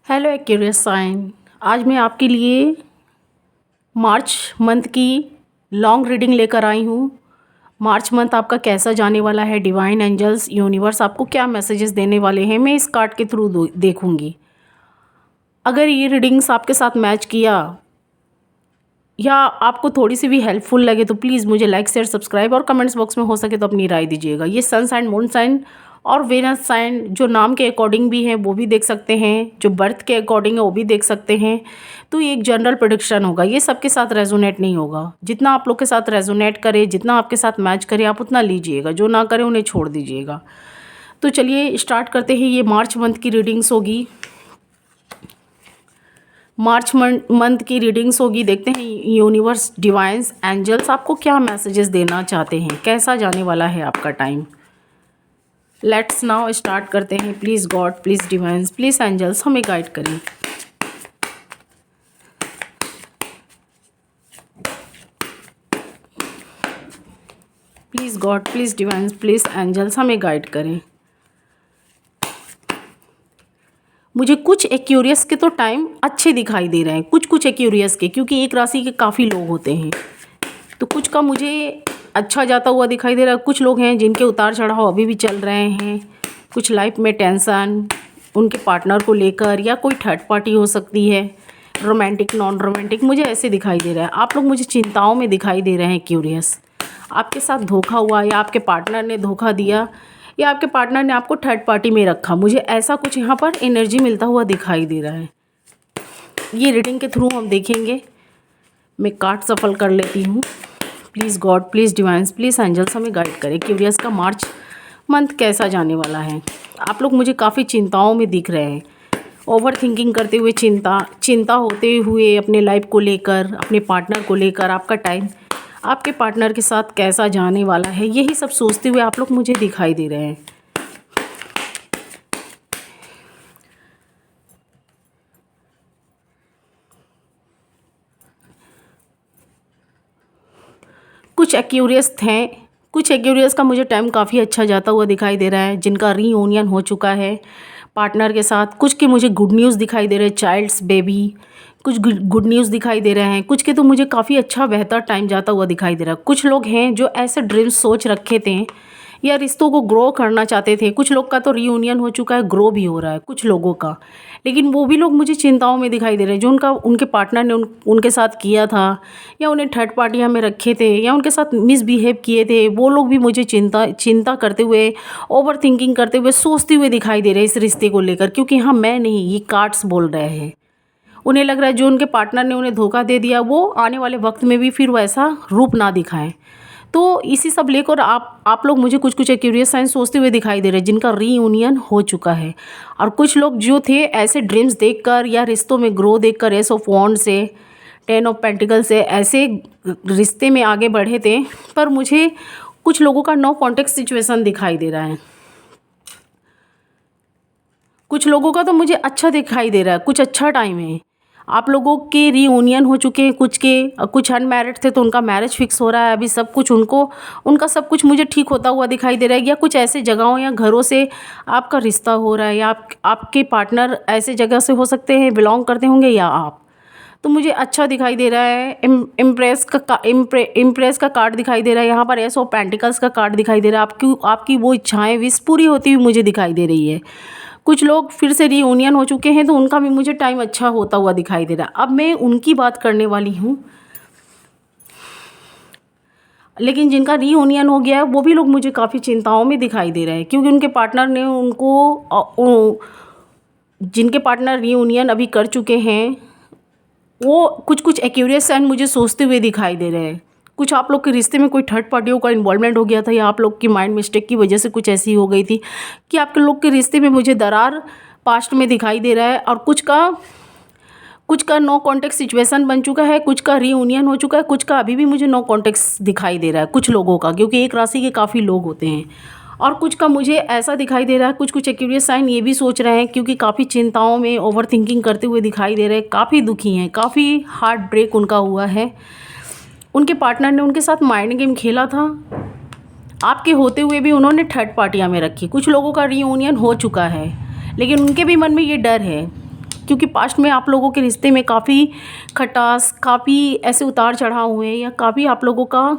Hello Aquarius sign. आज मैं आपके लिए मार्च मंथ की लॉन्ग रीडिंग लेकर आई हूँ। मार्च मंथ आपका कैसा जाने वाला है, डिवाइन एंजल्स यूनिवर्स आपको क्या मैसेजेस देने वाले हैं, मैं इस कार्ड के थ्रू देखूँगी। अगर ये रीडिंग्स आपके साथ मैच किया या आपको थोड़ी सी भी हेल्पफुल लगे तो प्लीज़ मुझे लाइक शेयर सब्सक्राइब और कमेंट्स बॉक्स में हो सके तो अपनी राय दीजिएगा। ये सन साइन, मून साइन और वेनस साइन जो नाम के अकॉर्डिंग भी हैं वो भी देख सकते हैं, जो बर्थ के अकॉर्डिंग है वो भी देख सकते हैं। तो ये एक जनरल प्रेडिक्शन होगा, ये सबके साथ रेजोनेट नहीं होगा। जितना आप लोग के साथ रेजोनेट करे, जितना आपके साथ मैच करे आप उतना लीजिएगा, जो ना करे उन्हें छोड़ दीजिएगा। तो चलिए स्टार्ट करते हैं। ये मार्च मंथ की रीडिंग्स होगी। मार्च मंथ की रीडिंग्स होगी। देखते हैं यूनिवर्स, डिवाइन्स, एंजल्स आपको क्या मैसेजेस देना चाहते हैं, कैसा जाने वाला है आपका टाइम। लेट्स नाउ स्टार्ट करते हैं। Please God, please divines, please angels हमें गाइड करिए। Please God, please divines, please angels हमें गाइड करें। मुझे कुछ एक्यूरियस के तो टाइम अच्छे दिखाई दे रहे हैं, कुछ एक्यूरियस के, क्योंकि एक राशि के काफ़ी लोग होते हैं तो कुछ का मुझे अच्छा जाता हुआ दिखाई दे रहा है। कुछ लोग हैं जिनके उतार चढ़ाव अभी भी चल रहे हैं, कुछ लाइफ में टेंशन उनके पार्टनर को लेकर, या कोई थर्ड पार्टी हो सकती है, रोमांटिक नॉन रोमांटिक, मुझे ऐसे दिखाई दे रहा है। आप लोग मुझे चिंताओं में दिखाई दे रहे हैं क्यूरियस। आपके साथ धोखा हुआ या आपके पार्टनर ने धोखा दिया या आपके पार्टनर ने आपको थर्ड पार्टी में रखा, मुझे ऐसा कुछ यहाँ पर एनर्जी मिलता हुआ दिखाई दे रहा है। ये रीडिंग के थ्रू हम देखेंगे। मैं कार्ड सफल कर लेती हूँ। Please God, please divines, please angels हमें गाइड करें। क्यूरियस का मार्च मंथ कैसा जाने वाला है। आप लोग मुझे काफ़ी चिंताओं में दिख रहे हैं, ओवर थिंकिंग करते हुए, चिंता होते हुए अपने लाइफ को लेकर, अपने पार्टनर को लेकर। आपका टाइम आपके पार्टनर के साथ कैसा जाने वाला है, यही सब सोचते हुए आप लोग मुझे दिखाई दे रहे हैं। कुछ एक्यूरियस का मुझे टाइम काफ़ी अच्छा जाता हुआ दिखाई दे रहा है, जिनका रीयूनियन हो चुका है पार्टनर के साथ। कुछ के मुझे गुड न्यूज़ दिखाई दे रहे हैं, चाइल्ड्स बेबी, कुछ गुड न्यूज़ दिखाई दे रहे हैं। कुछ के तो मुझे काफ़ी अच्छा बेहतर टाइम जाता हुआ दिखाई दे रहा है। कुछ लोग हैं जो ऐसे ड्रीम्स सोच रखे थे या रिश्तों को ग्रो करना चाहते थे। कुछ लोग का तो रीयूनियन हो चुका है, ग्रो भी हो रहा है कुछ लोगों का। लेकिन वो भी लोग मुझे चिंताओं में दिखाई दे रहे हैं, जो उनके पार्टनर ने उनके साथ किया था, या उन्हें थर्ड पार्टियाँ में रखे थे, या उनके साथ मिसबिहेव किए थे। वो लोग भी मुझे चिंता करते हुए, ओवर थिंकिंग करते हुए, सोचते हुए दिखाई दे रहे हैं इस रिश्ते को लेकर। क्योंकि हाँ, मैं नहीं, ये कार्ड्स बोल रहे हैं। उन्हें लग रहा है जो उनके पार्टनर ने उन्हें धोखा दे दिया, वो आने वाले वक्त में भी फिर वैसा रूप ना दिखाएं। तो इसी सब लेकर आप लोग मुझे कुछ एक्यूरियस साइन सोचते हुए दिखाई दे रहे हैं, जिनका रीयूनियन हो चुका है। और कुछ लोग जो थे ऐसे ड्रीम्स देखकर या रिश्तों में ग्रो देखकर, एस ऑफ वॉन्ड से, 10 ऑफ पेंटिकल से ऐसे रिश्ते में आगे बढ़े थे, पर मुझे कुछ लोगों का नो कॉन्टेक्ट सिचुएशन दिखाई दे रहा है। कुछ लोगों का तो मुझे अच्छा दिखाई दे रहा है, कुछ अच्छा टाइम है। आप लोगों के रीयूनियन हो चुके हैं, कुछ अनमैरिड थे तो उनका मैरिज फिक्स हो रहा है अभी। सब कुछ उनका सब कुछ मुझे ठीक होता हुआ दिखाई दे रहा है। या कुछ ऐसे जगहों या घरों से आपका रिश्ता हो रहा है, या आपके पार्टनर ऐसे जगह से हो सकते हैं, बिलोंग करते होंगे, या आप। तो मुझे अच्छा दिखाई दे रहा है। इम्प्रेस का कार्ड दिखाई दे रहा है यहाँ पर। एस ऑफ पेंटिकल्स का कार्ड दिखाई दे रहा है। आपकी वो इच्छाएं, विश पूरी होती हुई मुझे दिखाई दे रही है। कुछ लोग फिर से रीयूनियन हो चुके हैं तो उनका भी मुझे टाइम अच्छा होता हुआ दिखाई दे रहा है। अब मैं उनकी बात करने वाली हूँ। लेकिन जिनका रीयूनियन हो गया है वो भी लोग मुझे काफ़ी चिंताओं में दिखाई दे रहे हैं, क्योंकि उनके पार्टनर ने जिनके पार्टनर रीयूनियन अभी कर चुके हैं, वो कुछ एक्यूरियस साइन मुझे सोचते हुए दिखाई दे रहे हैं। कुछ आप लोग के रिश्ते में कोई थर्ड पार्टियों का इन्वॉल्वमेंट हो गया था, या आप लोग की माइंड मिस्टेक की वजह से कुछ ऐसी हो गई थी कि आपके लोग के रिश्ते में मुझे दरार पास्ट में दिखाई दे रहा है। और कुछ का नो कॉन्टेक्ट सिचुएशन बन चुका है, कुछ का रीयूनियन हो चुका है, कुछ का अभी भी मुझे नो कॉन्टेक्ट दिखाई दे रहा है कुछ लोगों का, क्योंकि एक राशि के काफ़ी लोग होते हैं। और कुछ का मुझे ऐसा दिखाई दे रहा है, कुछ एक्यूरियस साइन ये भी सोच रहे हैं, क्योंकि काफ़ी चिंताओं में ओवर थिंकिंग करते हुए दिखाई दे रहे हैं, काफ़ी दुखी हैं, काफ़ी हार्ट ब्रेक उनका हुआ है। उनके पार्टनर ने उनके साथ माइंड गेम खेला था, आपके होते हुए भी उन्होंने थर्ड पार्टियाँ में रखी। कुछ लोगों का रीयूनियन हो चुका है, लेकिन उनके भी मन में ये डर है क्योंकि पास्ट में आप लोगों के रिश्ते में काफ़ी खटास, काफ़ी ऐसे उतार चढ़ाव हुए हैं या काफ़ी आप लोगों का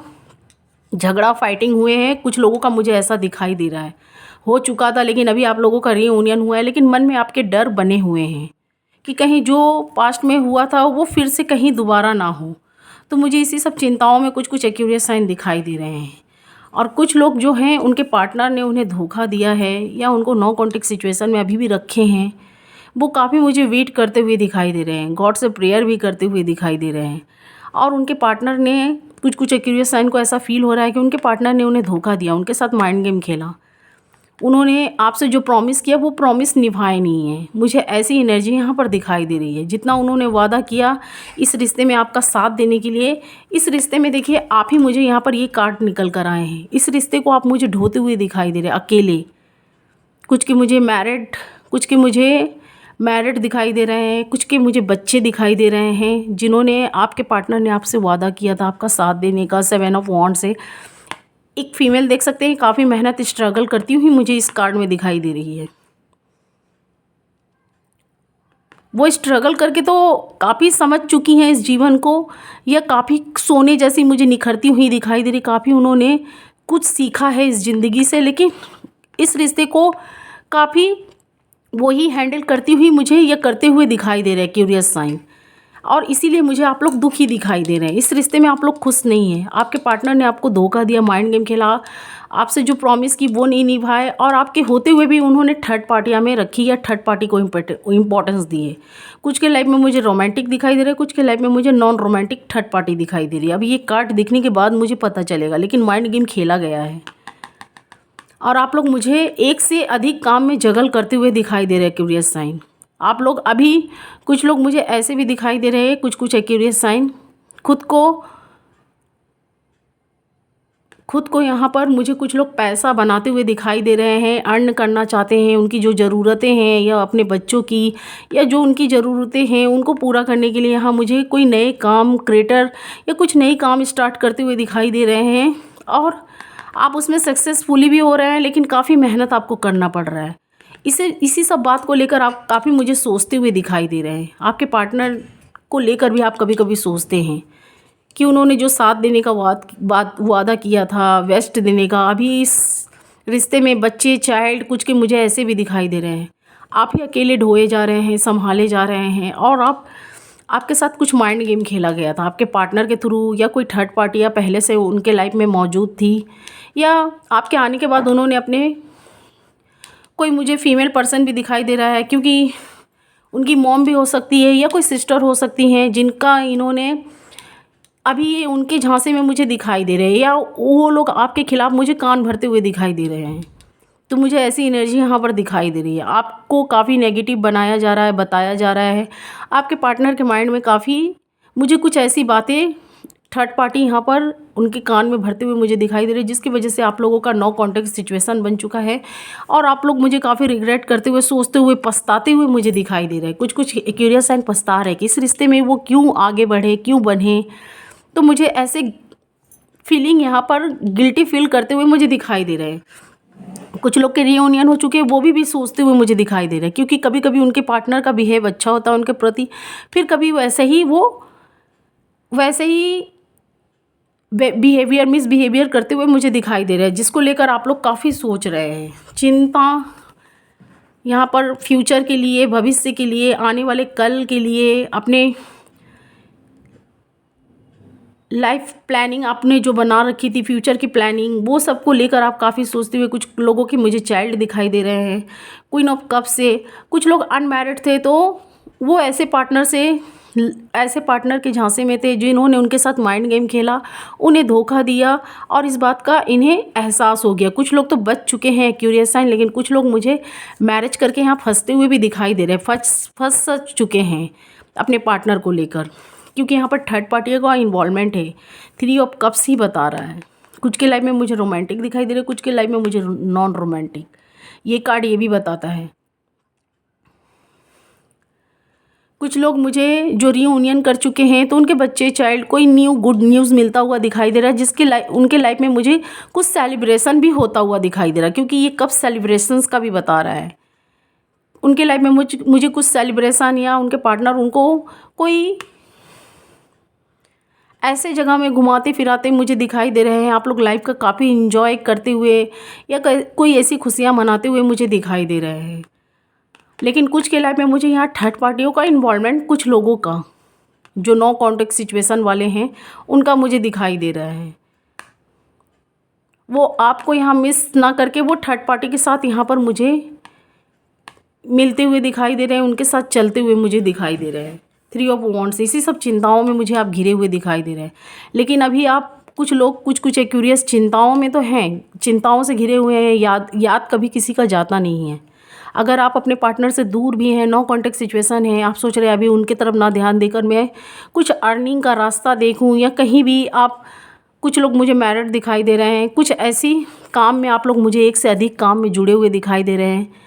झगड़ा फाइटिंग हुए हैं। कुछ लोगों का मुझे ऐसा दिखाई दे रहा है, हो चुका था लेकिन अभी आप लोगों का रीयूनियन हुआ है, लेकिन मन में आपके डर बने हुए हैं कि कहीं जो पास्ट में हुआ था वो फिर से कहीं दोबारा ना हो। तो मुझे इसी सब चिंताओं में कुछ कुछ एक्यूरियस साइन दिखाई दे रहे हैं। और कुछ लोग जो हैं उनके पार्टनर ने उन्हें धोखा दिया है या उनको नो कॉन्टेक्ट सिचुएशन में अभी भी रखे हैं, वो काफ़ी मुझे वेट करते हुए दिखाई दे रहे हैं, गॉड से प्रेयर भी करते हुए दिखाई दे रहे हैं। और उनके पार्टनर ने कुछ कुछ एक्यूरियस साइन को ऐसा फील हो रहा है कि उनके पार्टनर ने उन्हें धोखा दिया, उनके साथ माइंड गेम खेला। उन्होंने आपसे जो प्रॉमिस किया वो प्रॉमिस निभाए नहीं है। मुझे ऐसी एनर्जी यहाँ पर दिखाई दे रही है। जितना उन्होंने वादा किया इस रिश्ते में आपका साथ देने के लिए, इस रिश्ते में देखिए आप ही मुझे यहाँ पर ये कार्ड निकल कर आए हैं। इस रिश्ते को आप मुझे ढोते हुए दिखाई दे रहे हैं अकेले। कुछ के मुझे मैरिड दिखाई दे रहे हैं, कुछ के मुझे बच्चे दिखाई दे रहे हैं, जिन्होंने आपके पार्टनर ने आपसे वादा किया था आपका साथ देने का। 7 ऑफ वॉन्ड्स से एक फीमेल देख सकते हैं, काफ़ी मेहनत स्ट्रगल करती हुई मुझे इस कार्ड में दिखाई दे रही है। वो स्ट्रगल करके तो काफ़ी समझ चुकी हैं इस जीवन को, या काफ़ी सोने जैसी मुझे निखरती हुई दिखाई दे रही। काफ़ी उन्होंने कुछ सीखा है इस ज़िंदगी से, लेकिन इस रिश्ते को काफ़ी वो ही हैंडल करती हुई मुझे या करते हुए दिखाई दे रहे हैं क्यूरियस साइन। और इसीलिए मुझे आप लोग दुखी दिखाई दे रहे हैं। इस रिश्ते में आप लोग खुश नहीं हैं। आपके पार्टनर ने आपको धोखा दिया, माइंड गेम खेला, आपसे जो प्रॉमिस की वो नहीं निभाए, और आपके होते हुए भी उन्होंने थर्ड पार्टियाँ में रखी या थर्ड पार्टी को इम्पोर्टेंस दिए। कुछ के लाइफ में मुझे रोमांटिक दिखाई दे रहा है, कुछ के लाइफ में मुझे नॉन रोमांटिक थर्ड पार्टी दिखाई दे रही है। अभी ये कार्ड दिखने के बाद मुझे पता चलेगा, लेकिन माइंड गेम खेला गया है। और आप लोग मुझे एक से अधिक काम में जगल करते हुए दिखाई दे रहे हैं क्यूरियस साइन। आप लोग अभी कुछ लोग मुझे ऐसे भी दिखाई दे रहे हैं, कुछ कुछ एक्यूरियस साइन खुद को यहाँ पर मुझे कुछ लोग पैसा बनाते हुए दिखाई दे रहे हैं, अर्न करना चाहते हैं। उनकी जो ज़रूरतें हैं या अपने बच्चों की या जो उनकी ज़रूरतें हैं उनको पूरा करने के लिए यहाँ मुझे कोई नए काम क्रिएटर या कुछ नई काम स्टार्ट करते हुए दिखाई दे रहे हैं। और आप उसमें सक्सेसफुली भी हो रहे हैं, लेकिन काफ़ी मेहनत आपको करना पड़ रहा है। इसी सब बात को लेकर आप काफ़ी मुझे सोचते हुए दिखाई दे रहे हैं। आपके पार्टनर को लेकर भी आप कभी कभी सोचते हैं कि उन्होंने जो साथ देने का वादा किया था, वेस्ट देने का, अभी इस रिश्ते में बच्चे चाइल्ड कुछ के मुझे ऐसे भी दिखाई दे रहे हैं। आप ही अकेले ढोए जा रहे हैं, संभाले जा रहे हैं। और आपके साथ कुछ माइंड गेम खेला गया था आपके पार्टनर के थ्रू, या कोई थर्ड पार्टी या पहले से उनके लाइफ में मौजूद थी, या आपके आने के बाद उन्होंने अपने कोई मुझे फीमेल पर्सन भी दिखाई दे रहा है, क्योंकि उनकी मॉम भी हो सकती है या कोई सिस्टर हो सकती हैं, जिनका इन्होंने अभी ये उनके झांसे में मुझे दिखाई दे रहे हैं, या वो लोग आपके खिलाफ मुझे कान भरते हुए दिखाई दे रहे हैं। तो मुझे ऐसी एनर्जी यहाँ पर दिखाई दे रही है। आपको काफ़ी नेगेटिव बनाया जा रहा है, बताया जा रहा है। आपके पार्टनर के माइंड में काफ़ी मुझे कुछ ऐसी बातें थर्ड पार्टी यहाँ पर उनके कान में भरते हुए मुझे दिखाई दे रही है, जिसकी वजह से आप लोगों का नो कॉन्टेक्ट सिचुएशन बन चुका है। और आप लोग मुझे काफ़ी रिग्रेट करते हुए, सोचते हुए, पछताते हुए मुझे दिखाई दे रहे हैं। कुछ कुछ क्यूरियस साइन पछता रहे कि इस रिश्ते में वो क्यों आगे बढ़े, क्यों बने। तो मुझे ऐसे फीलिंग यहाँ पर गिल्टी फील करते हुए मुझे दिखाई दे रहे हैं। कुछ लोग के रियूनियन हो चुके हैं, वो भी सोचते हुए मुझे दिखाई दे रहे हैं, क्योंकि कभी कभी उनके पार्टनर का बिहेव अच्छा होता है उनके प्रति, फिर कभी वैसे ही मिसबिहेवियर करते हुए मुझे दिखाई दे रहा है, जिसको लेकर आप लोग काफ़ी सोच रहे हैं। चिंता यहाँ पर फ्यूचर के लिए, भविष्य के लिए, आने वाले कल के लिए, अपने लाइफ प्लानिंग आपने जो बना रखी थी, फ्यूचर की प्लानिंग, वो सबको लेकर आप काफ़ी सोचते हुए। कुछ लोगों के मुझे चाइल्ड दिखाई दे रहे हैं क्वीन ऑफ कप से। कुछ लोग अनमैरिड थे, तो वो ऐसे पार्टनर के झांसे में थे जिन्होंने उनके साथ माइंड गेम खेला, उन्हें धोखा दिया, और इस बात का इन्हें एहसास हो गया। कुछ लोग तो बच चुके हैं क्यूरियस साइन, लेकिन कुछ लोग मुझे मैरिज करके यहाँ फंसते हुए भी दिखाई दे रहे हैं, फंस चुके हैं अपने पार्टनर को लेकर, क्योंकि यहाँ पर थर्ड पार्टी का इन्वॉल्वमेंट है। 3 ऑफ कप्स ही बता रहा है। कुछ के लाइफ में मुझे रोमांटिक दिखाई दे रहा है, कुछ के लाइफ में मुझे नॉन रोमांटिक। ये कार्ड ये भी बताता है। कुछ लोग मुझे जो रियूनियन कर चुके हैं, तो उनके बच्चे चाइल्ड कोई न्यू गुड न्यूज़ मिलता हुआ दिखाई दे रहा है, उनके लाइफ में मुझे कुछ सेलिब्रेशन भी होता हुआ दिखाई दे रहा है, क्योंकि ये कब सेलिब्रेशंस का भी बता रहा है। उनके लाइफ में मुझे कुछ सेलिब्रेशन या उनके पार्टनर उनको कोई ऐसे जगह में घुमाते फिराते मुझे दिखाई दे रहे हैं। आप लोग लाइफ का काफ़ी इंजॉय करते हुए या कोई ऐसी खुशियाँ मनाते हुए मुझे दिखाई दे रहे हैं। लेकिन कुछ के लाइफ में मुझे यहाँ थर्ड पार्टियों का इन्वॉल्वमेंट, कुछ लोगों का जो नो कॉन्टेक्ट सिचुएशन वाले हैं उनका मुझे दिखाई दे रहा है। वो आपको यहाँ मिस ना करके वो थर्ड पार्टी के साथ यहाँ पर मुझे मिलते हुए दिखाई दे रहे हैं, उनके साथ चलते हुए मुझे दिखाई दे रहे हैं। 3 ऑफ वॉन्ड्स, इसी सब चिंताओं में मुझे आप घिरे हुए दिखाई दे रहे हैं। लेकिन अभी आप कुछ लोग कुछ एक्यूरियस चिंताओं में तो हैं, चिंताओं से घिरे हुए हैं। याद कभी किसी का जाता नहीं है। अगर आप अपने पार्टनर से दूर भी हैं, नो कॉन्टेक्ट सिचुएशन है, आप सोच रहे हैं अभी उनकी तरफ ना ध्यान देकर मैं कुछ अर्निंग का रास्ता देखूं, या कहीं भी आप कुछ लोग मुझे मैरिड दिखाई दे रहे हैं, कुछ ऐसी काम में आप लोग मुझे एक से अधिक काम में जुड़े हुए दिखाई दे रहे हैं।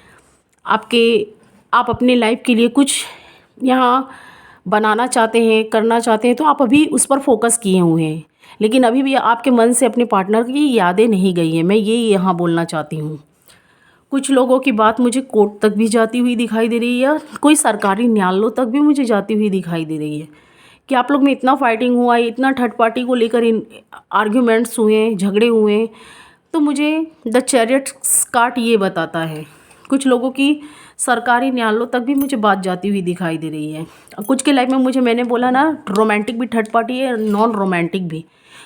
आप अपने लाइफ के लिए कुछ यहाँ बनाना चाहते हैं, करना चाहते हैं, तो आप अभी उस पर फोकस किए हुए हैं। लेकिन अभी भी आपके मन से अपने पार्टनर की यादें नहीं गई हैं। मैं ये यहाँ बोलना चाहती हूँ। कुछ लोगों की बात मुझे कोर्ट तक भी जाती हुई दिखाई दे रही है, या कोई सरकारी न्यायालयों तक भी मुझे जाती हुई दिखाई दे रही है कि आप लोग में इतना फाइटिंग हुआ है, इतना थर्ड पार्टी को लेकर इन आर्ग्यूमेंट्स हुए, झगड़े हुए। तो मुझे द चैरियट्स कार्ड ये बताता है कुछ लोगों की सरकारी न्यायालयों तक भी मुझे बात जाती हुई दिखाई दे रही है। कुछ के लाइफ में मैंने बोला ना, रोमांटिक भी थर्ड पार्टी है, नॉन रोमांटिक भी।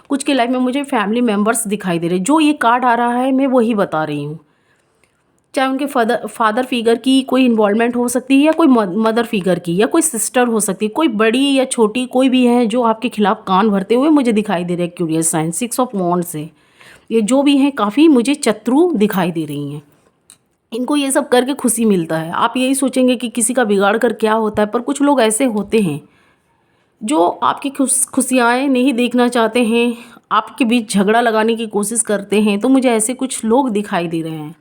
कुछ के लाइफ में मुझे फैमिली मेम्बर्स दिखाई दे रहे हैं। जो ये कार्ड आ रहा है मैं वही बता रही हूँ। चाहे उनके फादर फिगर की कोई इन्वॉल्वमेंट हो सकती है, या कोई मदर फिगर की, या कोई सिस्टर हो सकती है, कोई बड़ी या छोटी कोई भी है जो आपके खिलाफ कान भरते हुए मुझे दिखाई दे रहे हैं। क्यूरियस साइन 6 ऑफ वॉन्ड्स से ये जो भी हैं काफ़ी मुझे शत्रु दिखाई दे रही हैं। इनको ये सब करके खुशी मिलता है। आप यही सोचेंगे कि किसी का बिगाड़ कर क्या होता है, पर कुछ लोग ऐसे होते हैं जो आपकी खुशियाँ नहीं देखना चाहते हैं, आपके बीच झगड़ा लगाने की कोशिश करते हैं। तो मुझे ऐसे कुछ लोग दिखाई दे रहे हैं,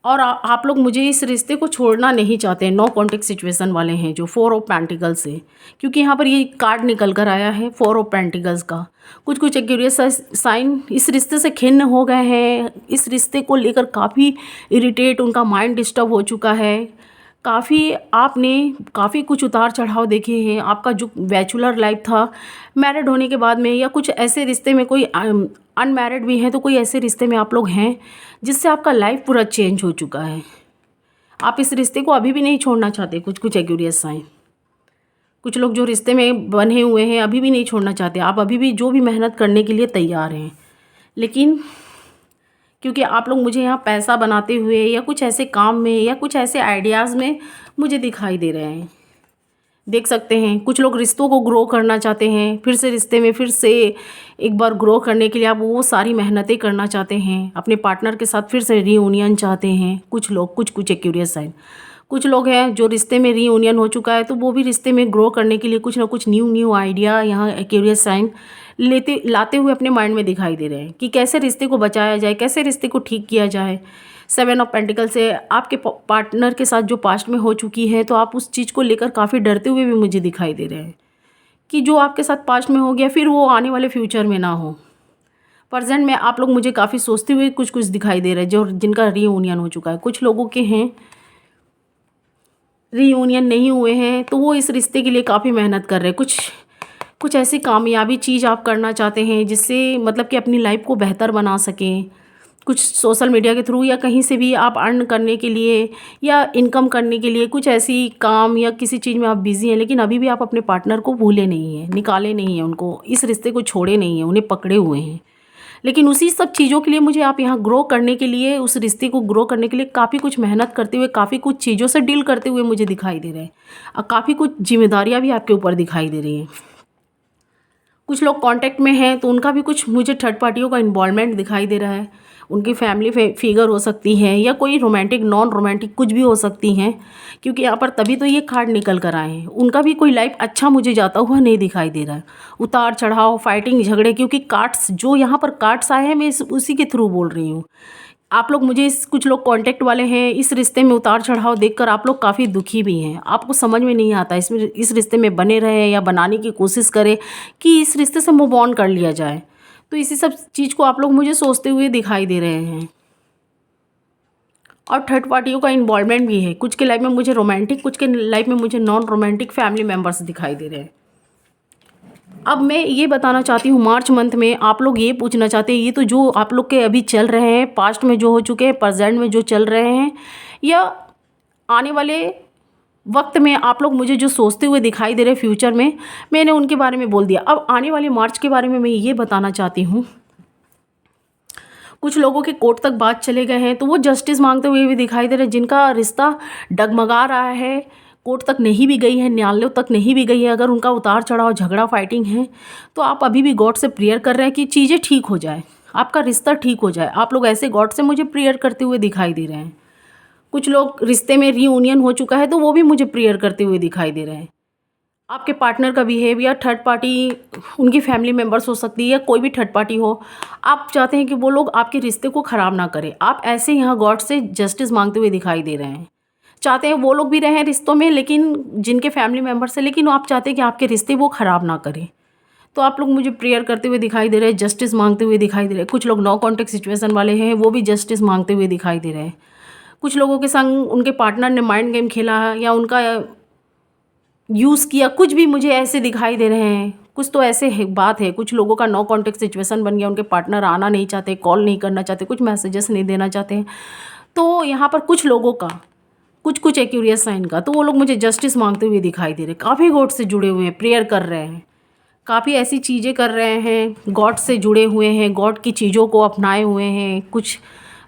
और आप लोग मुझे इस रिश्ते को छोड़ना नहीं चाहते हैं। नो कॉन्टेक्ट सिचुएशन वाले हैं जो 4 ऑफ पेंटिकल्स से, क्योंकि यहाँ पर ये कार्ड निकल कर आया है 4 ऑफ पेंटिकल्स का। कुछ एक्यूरियस साइन इस रिश्ते से खिन्न हो गए हैं, इस रिश्ते को लेकर काफ़ी इरिटेट, उनका माइंड डिस्टर्ब हो चुका है। आपने काफ़ी कुछ उतार चढ़ाव देखे हैं। आपका जो बैचलर लाइफ था, मैरिड होने के बाद में, या कुछ ऐसे रिश्ते में, कोई अनमैरिड भी हैं, तो कोई ऐसे रिश्ते में आप लोग हैं जिससे आपका लाइफ पूरा चेंज हो चुका है। आप इस रिश्ते को अभी भी नहीं छोड़ना चाहते। कुछ एक्यूरियस साइन, कुछ लोग जो रिश्ते में बंधे हुए हैं अभी भी नहीं छोड़ना चाहते। आप अभी भी जो भी मेहनत करने के लिए तैयार हैं, लेकिन क्योंकि आप लोग मुझे यहाँ पैसा बनाते हुए, या कुछ ऐसे काम में, या कुछ ऐसे आइडियाज़ में मुझे दिखाई दे रहे हैं। देख सकते हैं कुछ लोग रिश्तों को ग्रो करना चाहते हैं, फिर से रिश्ते में फिर से एक बार ग्रो करने के लिए आप वो सारी मेहनतें करना चाहते हैं। अपने पार्टनर के साथ फिर से रीयूनियन चाहते हैं कुछ लोग। कुछ एक्यूरियस साइन, कुछ लोग हैं जो रिश्ते में रीयूनियन हो चुका है, तो वो भी रिश्ते में ग्रो करने के लिए कुछ ना कुछ न्यू आइडिया यहाँ एक्यूरियस साइन लाते हुए अपने माइंड में दिखाई दे रहे हैं कि कैसे रिश्ते को बचाया जाए, कैसे रिश्ते को ठीक किया जाए। 7 ऑफ पेंटिकल से आपके पार्टनर के साथ जो पास्ट में हो चुकी है, तो आप उस चीज़ को लेकर काफ़ी डरते हुए भी मुझे दिखाई दे रहे हैं कि जो आपके साथ पास्ट में हो गया फिर वो आने वाले फ्यूचर में ना हो। प्रेजेंट में आप लोग मुझे काफ़ी सोचते हुए कुछ दिखाई दे रहे हैं, जो जिनका रीयूनियन हो चुका है। कुछ लोगों के हैं रीयूनियन नहीं हुए हैं, तो वो इस रिश्ते के लिए काफ़ी मेहनत कर रहे हैं। कुछ ऐसी कामयाबी चीज़ आप करना चाहते हैं जिससे मतलब कि अपनी लाइफ को बेहतर बना सकें। कुछ सोशल मीडिया के थ्रू या कहीं से भी आप अर्न करने के लिए या इनकम करने के लिए कुछ ऐसी काम या किसी चीज़ में आप बिज़ी हैं, लेकिन अभी भी आप अपने पार्टनर को भूले नहीं हैं, निकाले नहीं हैं उनको, इस रिश्ते को छोड़े नहीं हैं, उन्हें पकड़े हुए हैं। लेकिन उसी सब चीज़ों के लिए मुझे आप यहाँ ग्रो करने के लिए, उस रिश्ते को ग्रो करने के लिए काफ़ी कुछ मेहनत करते हुए, काफ़ी कुछ चीज़ों से डील करते हुए मुझे दिखाई दे रहे हैं, और काफ़ी कुछ जिम्मेदारियाँ भी आपके ऊपर दिखाई दे रही हैं। कुछ लोग कांटेक्ट में हैं तो उनका भी कुछ मुझे थर्ड पार्टियों का इन्वॉल्वमेंट दिखाई दे रहा है। उनकी फैमिली फिगर हो सकती है, या कोई रोमांटिक नॉन रोमांटिक कुछ भी हो सकती हैं, क्योंकि यहाँ पर तभी तो ये कार्ड निकल कर आए हैं। उनका भी कोई लाइफ अच्छा मुझे जाता हुआ नहीं दिखाई दे रहा है। उतार चढ़ाव, फाइटिंग, झगड़े, क्योंकि कार्ड्स जो यहाँ पर कार्ड्स आए हैं मैं उसी के थ्रू बोल रही हूँ। आप लोग मुझे कुछ लोग कांटेक्ट वाले हैं, इस रिश्ते में उतार चढ़ाव देखकर आप लोग काफ़ी दुखी भी हैं। आपको समझ में नहीं आता इस रिश्ते में बने रहे या बनाने की कोशिश करें कि इस रिश्ते से मूव ऑन कर लिया जाए। तो इसी सब चीज़ को आप लोग मुझे सोचते हुए दिखाई दे रहे हैं। और थर्ड पार्टियों का इन्वॉल्वमेंट भी है। कुछ के लाइफ में मुझे रोमांटिक, कुछ के लाइफ में मुझे नॉन रोमांटिक फैमिली मेम्बर्स दिखाई दे रहे हैं। अब मैं ये बताना चाहती हूँ, मार्च मंथ में आप लोग ये पूछना चाहते हैं, ये तो जो आप लोग के अभी चल रहे हैं, पास्ट में जो हो चुके हैं, प्रेजेंट में जो चल रहे हैं, या आने वाले वक्त में आप लोग मुझे जो सोचते हुए दिखाई दे रहे हैं फ्यूचर में, मैंने उनके बारे में बोल दिया। अब आने वाले मार्च के बारे में मैं ये बताना चाहती हूँ। कुछ लोगों के कोर्ट तक बात चले गए हैं, तो वो जस्टिस मांगते हुए भी दिखाई दे रहे हैं। जिनका रिश्ता डगमगा रहा है, कोर्ट तक नहीं भी गई है, न्यायालयों तक नहीं भी गई है, अगर उनका उतार चढ़ाव, झगड़ा, फाइटिंग है, तो आप अभी भी गॉड से प्रेयर कर रहे हैं कि चीज़ें ठीक हो जाए, आपका रिश्ता ठीक हो जाए। आप लोग ऐसे गॉड से मुझे प्रेयर करते हुए दिखाई दे रहे हैं। कुछ लोग रिश्ते में रीयूनियन हो चुका है, तो वो भी मुझे प्रेयर करते हुए दिखाई दे रहे हैं। आपके पार्टनर का बिहेवियर, थर्ड पार्टी, उनकी फैमिली मेम्बर्स हो सकती है या कोई भी थर्ड पार्टी हो, आप चाहते हैं कि वो लोग आपके रिश्ते को ख़राब ना करें। आप ऐसे यहाँ गॉड से जस्टिस मांगते हुए दिखाई दे रहे हैं। चाहते हैं वो लोग भी रहें रिश्तों में, लेकिन जिनके फैमिली मेम्बर्स हैं, लेकिन आप चाहते हैं कि आपके रिश्ते वो ख़राब ना करें। तो आप लोग मुझे प्रेयर करते हुए दिखाई दे रहे हैं, जस्टिस मांगते हुए दिखाई दे रहे हैं। कुछ लोग नो कॉन्टेक्ट सिचुएशन वाले हैं, वो भी जस्टिस मांगते हुए दिखाई दे रहे हैं। कुछ लोगों के संग उनके पार्टनर ने माइंड गेम खेला है या उनका यूज़ किया, कुछ भी मुझे ऐसे दिखाई दे रहे हैं। कुछ तो ऐसे है, बात है, कुछ लोगों का नो कॉन्टेक्ट सिचुएशन बन गया, उनके पार्टनर आना नहीं चाहते, कॉल नहीं करना चाहते, कुछ मैसेजेस नहीं देना चाहते हैं। तो यहाँ पर कुछ लोगों का, कुछ एक्यूरियस साइन का, तो वो लोग मुझे जस्टिस मांगते हुए दिखाई दे रहे हैं। काफ़ी गॉड से जुड़े हुए हैं, प्रेयर कर रहे हैं, काफ़ी ऐसी चीज़ें कर रहे हैं, गॉड से जुड़े हुए हैं, गॉड की चीज़ों को अपनाए हुए हैं। कुछ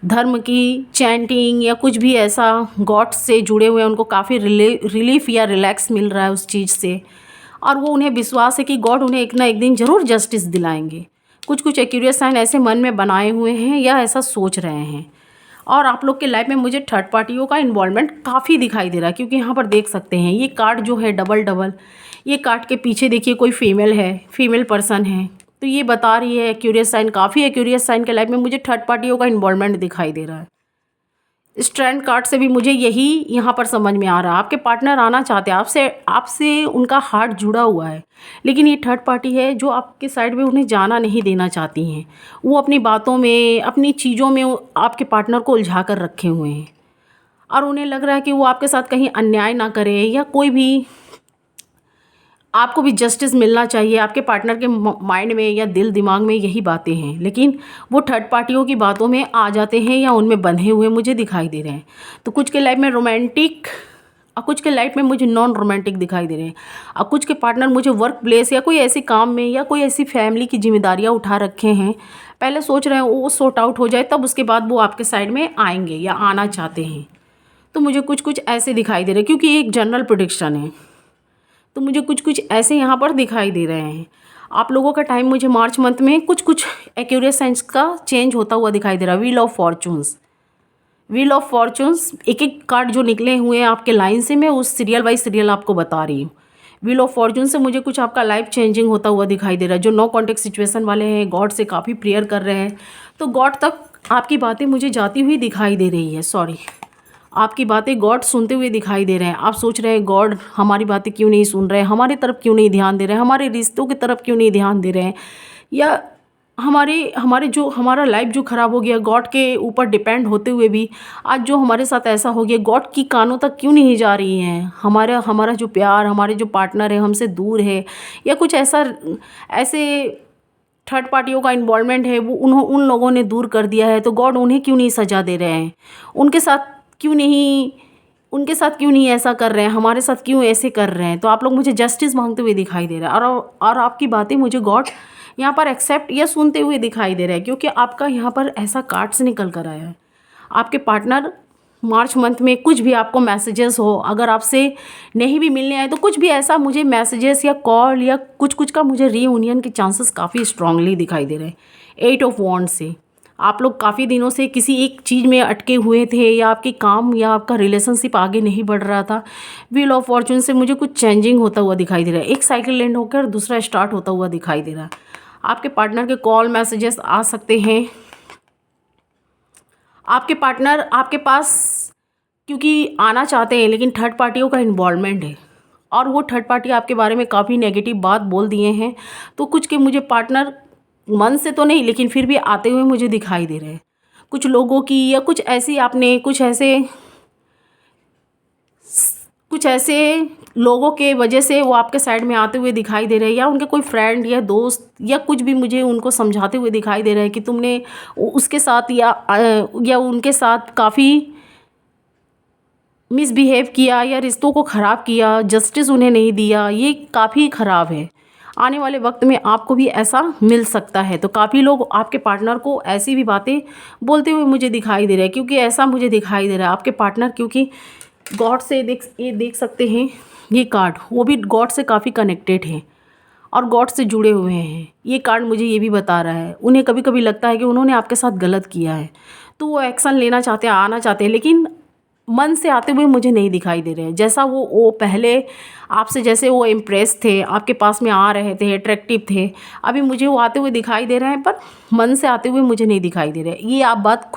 धर्म की चैंटिंग या कुछ भी ऐसा गॉड से जुड़े हुए हैं, उनको काफ़ी रिलीफ या रिलैक्स मिल रहा है उस चीज़ से, और वो उन्हें विश्वास है कि गॉड उन्हें एक ना एक दिन ज़रूर जस्टिस दिलाएंगे। कुछ एक्यूरियस साइन ऐसे मन में बनाए हुए हैं या ऐसा सोच रहे हैं। और आप लोग के लाइफ में मुझे थर्ड पार्टियों का इन्वॉल्वमेंट काफ़ी दिखाई दे रहा है, क्योंकि यहाँ पर देख सकते हैं ये कार्ड जो है डबल डबल, ये कार्ड के पीछे देखिए कोई फीमेल है, फीमेल पर्सन है, तो ये बता रही है एक्यूरियस साइन, काफ़ी एक्यूरियस साइन के लाइफ में मुझे थर्ड पार्टियों का इन्वॉल्वमेंट दिखाई दे रहा है। स्ट्रेंथ कार्ड से भी मुझे यही यहाँ पर समझ में आ रहा है। आपके पार्टनर आना चाहते हैं, आपसे उनका हार्ट जुड़ा हुआ है, लेकिन ये थर्ड पार्टी है जो आपके साइड में उन्हें जाना नहीं देना चाहती हैं। वो अपनी बातों में, अपनी चीज़ों में आपके पार्टनर को उलझा कर रखे हुए हैं, और उन्हें लग रहा है कि वो आपके साथ कहीं अन्याय ना करे, या कोई भी, आपको भी जस्टिस मिलना चाहिए। आपके पार्टनर के माइंड में या दिल दिमाग में यही बातें हैं, लेकिन वो थर्ड पार्टियों की बातों में आ जाते हैं या उनमें बंधे हुए मुझे दिखाई दे रहे हैं। तो कुछ के लाइफ में रोमांटिक और कुछ के लाइफ में मुझे नॉन रोमांटिक दिखाई दे रहे हैं। और कुछ के पार्टनर मुझे वर्क प्लेस या कोई ऐसे काम में या कोई ऐसी फैमिली की जिम्मेदारियाँ उठा रखे हैं, पहले सोच रहे हैं वो सॉर्ट आउट हो जाए, तब उसके बाद वो आपके साइड में आएंगे या आना चाहते हैं। तो मुझे कुछ ऐसे दिखाई दे रहे हैं, क्योंकि ये एक जनरल प्रेडिक्शन है, तो मुझे कुछ ऐसे यहाँ पर दिखाई दे रहे हैं। आप लोगों का टाइम मुझे मार्च मंथ में कुछ एक्यूरेस साइंस का चेंज होता हुआ दिखाई दे रहा है। Wheel of fortunes, wheel of fortunes, एक एक कार्ड जो निकले हुए हैं आपके लाइन से, मैं उस सीरियल बाई सीरियल आपको बता रही हूँ। व्हील ऑफ फॉर्चून से मुझे कुछ आपका लाइफ चेंजिंग होता हुआ दिखाई दे रहा है। जो नो कॉन्टेक्ट सिचुएशन वाले हैं, गॉड से काफ़ी प्रेयर कर रहे हैं, तो गॉड तक आपकी बातें मुझे जाती हुई दिखाई दे रही है। सॉरी, आपकी बातें गॉड सुनते हुए दिखाई दे रहे हैं। आप सोच रहे हैं गॉड हमारी बातें क्यों नहीं सुन रहे हैं, हमारे तरफ क्यों नहीं ध्यान दे रहे हैं, हमारे रिश्तों की तरफ क्यों नहीं ध्यान दे रहे हैं, या हमारा लाइफ जो ख़राब हो गया, गॉड के ऊपर डिपेंड होते हुए भी आज जो हमारे साथ ऐसा हो गया, गॉड की कानों तक क्यों नहीं जा रही हैं। हमारा जो प्यार, हमारे जो पार्टनर है हमसे दूर है, या कुछ ऐसे थर्ड पार्टियों का इन्वॉल्वमेंट है, वो उन लोगों ने दूर कर दिया है, तो गॉड उन्हें क्यों नहीं सजा दे रहे हैं, उनके साथ क्यों नहीं ऐसा कर रहे हैं, हमारे साथ क्यों ऐसे कर रहे हैं। तो आप लोग मुझे जस्टिस मांगते हुए दिखाई दे रहे हैं, और आपकी बातें मुझे गॉड यहाँ पर एक्सेप्ट या सुनते हुए दिखाई दे रहे हैं, क्योंकि आपका यहाँ पर ऐसा कार्ड्स निकल कर आया है। आपके पार्टनर मार्च मंथ में कुछ भी आपको मैसेजेस हो, अगर आपसे नहीं भी मिलने आए, तो कुछ भी ऐसा मुझे मैसेजेस या कॉल या कुछ का मुझे रीयूनियन के चांसेस काफ़ी स्ट्रांगली दिखाई दे रहे हैं। 8 ऑफ वॉन्ड्स से आप लोग काफ़ी दिनों से किसी एक चीज़ में अटके हुए थे, या आपके काम या आपका रिलेशनशिप आगे नहीं बढ़ रहा था। व्हील ऑफ फॉर्चून से मुझे कुछ चेंजिंग होता हुआ दिखाई दे रहा है। एक साइकिल एंड होकर दूसरा स्टार्ट होता हुआ दिखाई दे रहा है। आपके पार्टनर के कॉल मैसेजेस आ सकते हैं। आपके पार्टनर आपके पास क्योंकि आना चाहते हैं, लेकिन थर्ड पार्टियों का इन्वॉल्वमेंट है, और वो थर्ड पार्टी आपके बारे में काफ़ी नेगेटिव बात बोल दिए हैं। तो कुछ के मुझे पार्टनर मन से तो नहीं, लेकिन फिर भी आते हुए मुझे दिखाई दे रहे हैं। कुछ लोगों की, या कुछ ऐसी आपने कुछ ऐसे लोगों के वजह से वो आपके साइड में आते हुए दिखाई दे रहे हैं, या उनके कोई फ्रेंड या दोस्त या कुछ भी मुझे उनको समझाते हुए दिखाई दे रहा है कि तुमने उसके साथ या उनके साथ काफ़ी मिसबिहेव किया या रिश्तों को ख़राब किया, जस्टिस उन्हें नहीं दिया। ये काफ़ी ख़राब है। आने वाले वक्त में आपको भी ऐसा मिल सकता है। तो काफ़ी लोग आपके पार्टनर को ऐसी भी बातें बोलते हुए मुझे दिखाई दे रहा है, क्योंकि ऐसा मुझे दिखाई दे रहा है आपके पार्टनर, क्योंकि गॉड से ये देख सकते हैं, ये कार्ड वो भी गॉड से काफ़ी कनेक्टेड है और गॉड से जुड़े हुए हैं। ये कार्ड मुझे ये भी बता रहा है उन्हें कभी कभी लगता है कि उन्होंने आपके साथ गलत किया है, तो वो एक्शन लेना चाहते हैं, आना चाहते हैं, लेकिन मन से आते हुए मुझे नहीं दिखाई दे रहे हैं। जैसा वो पहले आपसे जैसे वो इम्प्रेस थे, आपके पास में आ रहे थे, अट्रैक्टिव थे, अभी मुझे वो आते हुए दिखाई दे रहे हैं, पर मन से आते हुए मुझे नहीं दिखाई दे रहे। ये आप बात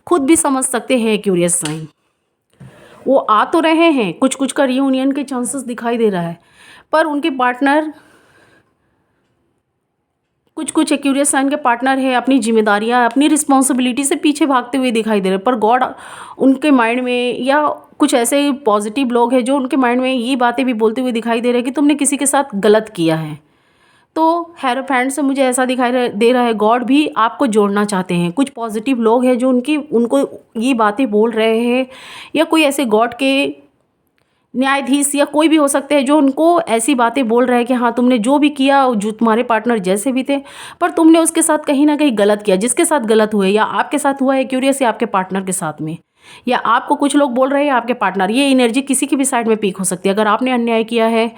खुद भी समझ सकते हैं। क्यूरियस साइन वो आ तो रहे हैं, कुछ कुछ का रीयूनियन के चांसेस दिखाई दे रहा है, पर उनके पार्टनर, कुछ एक्यूरियस साइन के पार्टनर है अपनी जिम्मेदारियां, अपनी रिस्पॉन्सिबिलिटी से पीछे भागते हुए दिखाई दे रहे हैं। पर गॉड उनके माइंड में, या कुछ ऐसे पॉजिटिव लोग हैं जो उनके माइंड में ये बातें भी बोलते हुए दिखाई दे रहे हैं कि तुमने किसी के साथ गलत किया है। तो हेरोफेंट से मुझे ऐसा दिखाई दे रहा है गॉड भी आपको जोड़ना चाहते हैं। कुछ पॉजिटिव लोग हैं जो उनको ये बातें बोल रहे हैं, या कोई ऐसे गॉड के न्यायाधीश या कोई भी हो सकते हैं जो उनको ऐसी बातें बोल रहे हैं कि हाँ तुमने जो भी किया, जो तुम्हारे पार्टनर जैसे भी थे, पर तुमने उसके साथ कहीं ना कहीं गलत किया। जिसके साथ गलत हुए, या आपके साथ हुआ है क्यूरियस, या आपके पार्टनर के साथ में, या आपको कुछ लोग बोल रहे हैं आपके पार्टनर। ये एनर्जी किसी की भी साइड में पीक हो सकती है। अगर आपने अन्याय किया है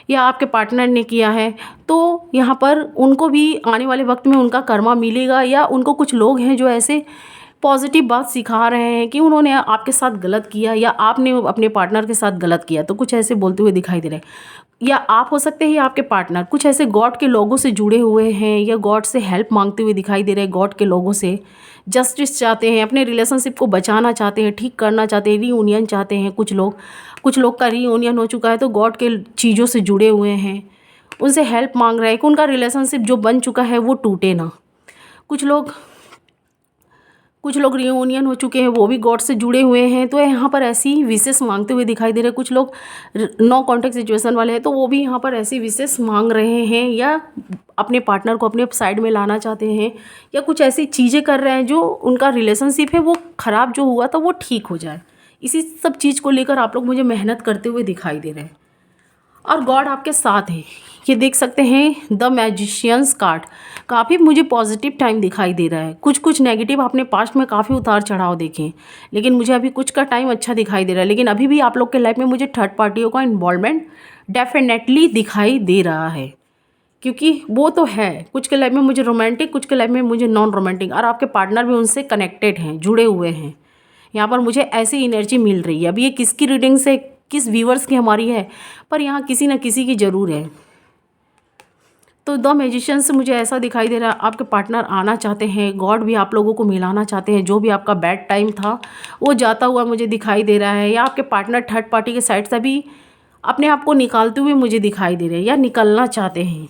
या आपके पार्टनर ने किया है, तो यहाँ पर उनको भी आने वाले वक्त में उनका कर्मा मिलेगा, या उनको कुछ लोग हैं जो ऐसे पॉजिटिव बात सिखा रहे हैं कि उन्होंने आपके साथ गलत किया, या आपने अपने पार्टनर के साथ गलत किया। तो कुछ ऐसे बोलते हुए दिखाई दे रहे हैं, या आप हो सकते हैं या आपके पार्टनर कुछ ऐसे गॉड के लोगों से जुड़े हुए हैं, या गॉड से हेल्प मांगते हुए दिखाई दे रहे हैं। गॉड के लोगों से जस्टिस चाहते हैं, अपने रिलेशनशिप को बचाना चाहते हैं, ठीक करना चाहते हैं, रीयूनियन चाहते हैं। कुछ लोग का रीयूनियन हो चुका है, तो गॉड के चीज़ों से जुड़े हुए हैं, उनसे हेल्प मांग रहे हैं कि उनका रिलेशनशिप जो बन चुका है वो टूटे ना। कुछ लोग रियूनियन हो चुके हैं, वो भी गॉड से जुड़े हुए हैं, तो यहाँ पर ऐसी विशेष मांगते हुए दिखाई दे रहे हैं। कुछ लोग नो कॉन्टेक्ट सिचुएशन वाले हैं, तो वो भी यहाँ पर ऐसी विशेष मांग रहे हैं, या अपने पार्टनर को अपने साइड में लाना चाहते हैं, या कुछ ऐसी चीज़ें कर रहे हैं जो उनका रिलेशनशिप है वो ख़राब जो हुआ था वो ठीक हो जाए। इसी सब चीज़ को लेकर आप लोग मुझे मेहनत करते हुए दिखाई दे रहे हैं, और गॉड आपके साथ है। ये देख सकते हैं द मैजिशियंस कार्ड, काफ़ी मुझे पॉजिटिव टाइम दिखाई दे रहा है। कुछ नेगेटिव आपने पास्ट में काफ़ी उतार चढ़ाव देखे, लेकिन मुझे अभी कुछ का टाइम अच्छा दिखाई दे रहा है। लेकिन अभी भी आप लोग के लाइफ में मुझे थर्ड पार्टियों का इन्वॉल्वमेंट डेफिनेटली दिखाई दे रहा है, क्योंकि वो तो है। कुछ के लाइफ में मुझे रोमांटिक, कुछ के लाइफ में मुझे नॉन रोमांटिक, और आपके पार्टनर भी उनसे कनेक्टेड हैं, जुड़े हुए हैं। यहाँ पर मुझे ऐसी एनर्जी मिल रही है। अभी ये किसकी रीडिंग से, किस व्यूअर्स की हमारी है, पर यहाँ किसी न किसी की ज़रूर है। तो द मैजिशियन से मुझे ऐसा दिखाई दे रहा है आपके पार्टनर आना चाहते हैं, गॉड भी आप लोगों को मिलाना चाहते हैं। जो भी आपका बैड टाइम था वो जाता हुआ मुझे दिखाई दे रहा है, या आपके पार्टनर थर्ड पार्टी के साइड से भी अपने आप को निकालते हुए मुझे दिखाई दे रहे हैं, या निकलना चाहते हैं,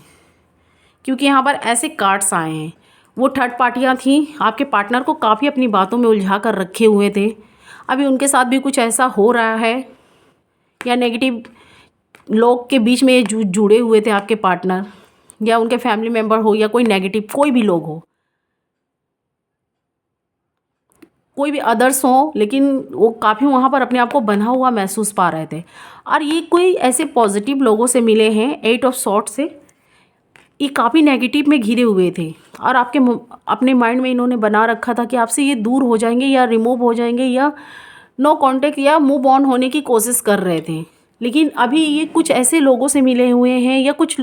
क्योंकि यहाँ पर ऐसे कार्ड्स आए हैं। वो थर्ड पार्टियाँ थीं, आपके पार्टनर को काफ़ी अपनी बातों में उलझा कर रखे हुए थे। अभी उनके साथ भी कुछ ऐसा हो रहा है, या नेगेटिव लोग के बीच में ये जुड़े हुए थे आपके पार्टनर, या उनके फैमिली मेम्बर हो, या कोई नेगेटिव कोई भी लोग हो, कोई भी अदर्स हो, लेकिन वो काफ़ी वहाँ पर अपने आप को बंधा हुआ महसूस पा रहे थे। और ये कोई ऐसे पॉजिटिव लोगों से मिले हैं, 8 ऑफ सॉर्ट से। ये काफ़ी नेगेटिव में घिरे हुए थे, और अपने माइंड में इन्होंने बना रखा था कि आपसे ये दूर हो जाएंगे, या रिमूव हो जाएंगे, या नो कांटेक्ट, या मूव ऑन होने की कोशिश कर रहे थे। लेकिन अभी ये कुछ ऐसे लोगों से मिले हुए हैं, या कुछ